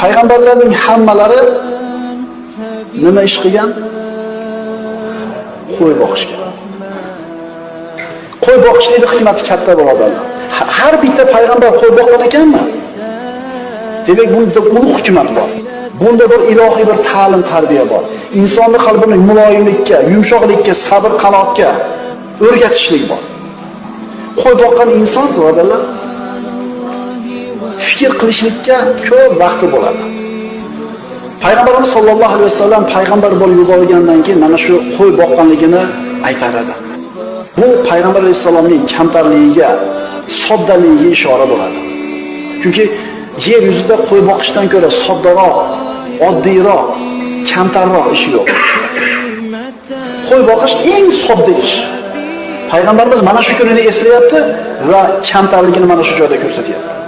Payg'ambarlarning hammalari nima ish qilgan? Qo'y boqishgan. Qo'y boqishning qiymati katta birodarlar. Har bitta payg'ambar qo'y boqqan ekanmi? Demak, bunda ulug' hikmat bor. Bunda bir ilohiy bir ta'lim, tarbiya bor. Insonning qalbini muloyimlikka, yumshoqlikka, sabr, qanoatga o'rgatishlik bor. Qo'y boqqan inson birodarlar fikr qilishlikka ko'p vaqti bo'ladi. Payg'ambarimiz sollallohu alayhi vasallam payg'ambar bo'lib yuborilgandan keyin mana shu qo'y boqqanligini aytar edi. Bu payg'ambar alayhisalomning kamtarligiga, soddaligiga ishora bo'ladi. Chunki yer yuzida qo'y boqishdan ko'ra soddaroq, oddiyroq, kamtarroq ish yo'q. Qo'y boqish eng sodda ish. Payg'ambarimiz mana shu kunini eslayapti va kamtarligini mana shu joyda ko'rsatyapti.